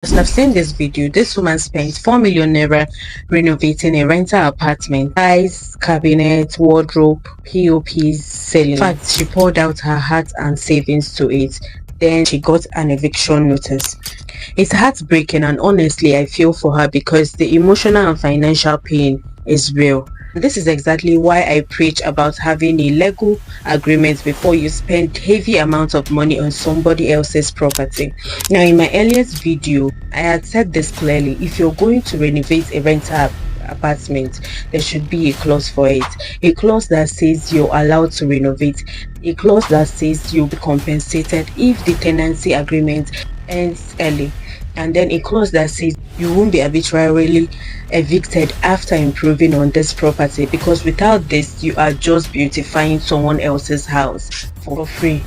As I've seen this video, this woman spent 4 million naira renovating a rental apartment. Size, cabinet, wardrobe, POPs, selling. In fact, she poured out her heart and savings to it. Then she got an eviction notice. It's heartbreaking, and honestly, I feel for her because the emotional and financial pain is real. This is exactly why I preach about having a legal agreement before you spend heavy amounts of money on somebody else's property. Now, in my earliest video, I had said this clearly: if you're going to renovate a rental apartment, there should be a clause for it. A clause that says you're allowed to renovate. A clause that says you'll be compensated if the tenancy agreement ends early, and then a clause that says you won't be arbitrarily evicted after improving on this property, because without this you are just beautifying someone else's house for free.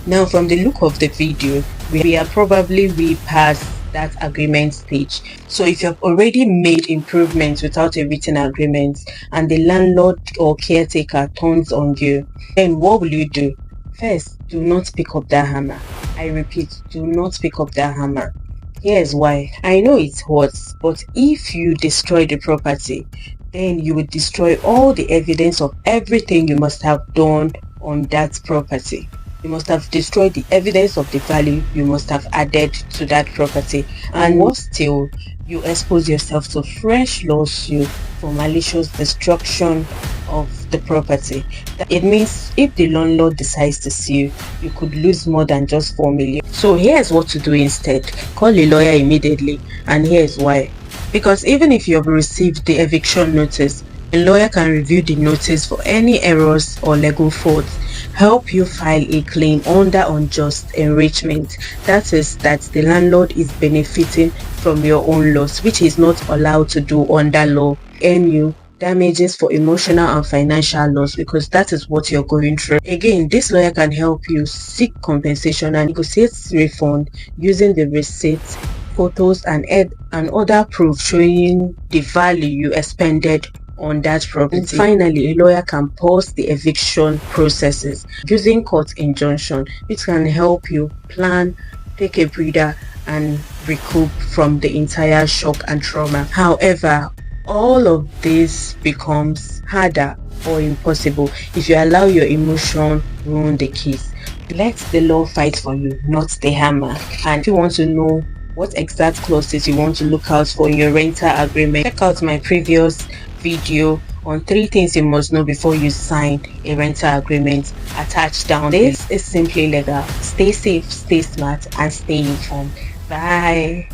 Now, from the look of the video, we are probably way past that agreement stage. So if you have already made improvements without a written agreement and the landlord or caretaker turns on you, then what will you do? First, do not pick up that hammer. I repeat, do not pick up that hammer. Here's why. I know it hurts, but if you destroy the property, then you will destroy all the evidence of everything you must have done on that property. You must have destroyed the evidence of the value you must have added to that property. And worse still, you expose yourself to fresh lawsuit for malicious destruction of the property. It means if the landlord decides to sue, you could lose more than just 4 million. So here's what to do instead. Call a lawyer immediately, and here's why. Because even if you have received the eviction notice, a lawyer can review the notice for any errors or legal faults, help you file a claim under unjust enrichment. That is, that the landlord is benefiting from your own loss, which is not allowed to do under law, and you damages for emotional and financial loss, because that is what you're going through. Again, this lawyer can help you seek compensation and negotiate refund using the receipts, photos, and other proof showing the value you expended on that property. And finally, a lawyer can pause the eviction processes using court injunction, which can help you plan, take a breather, and recoup from the entire shock and trauma. However, all of this becomes harder or impossible if you allow your emotion ruin the case. Let the law fight for you, not the hammer. And if you want to know what exact clauses you want to look out for in your rental agreement, check out my previous video on 3 things you must know before you sign a rental agreement, attached down. This is simply legal. Stay safe, stay smart, and stay informed. Bye.